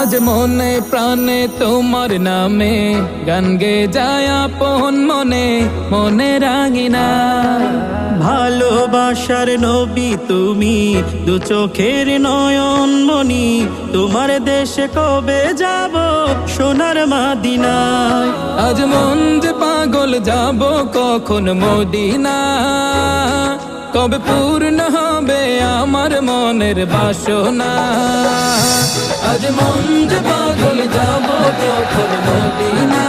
আজ মনে প্রাণে তোমার নামে গান গে যায় আপন মনে মনে রাঙিনা। ভালোবাসার নবী তুমি, দু চোখের নয়ন মনি, তোমার দেশে কবে যাব সোনার মাদিনায়। আজ মন যে পাগল যাব কখন মদিনা, কবে পূর্ণ হবে আমার মনের বাসনা। আজ মন যে পাগল যাব কখন মদিনা,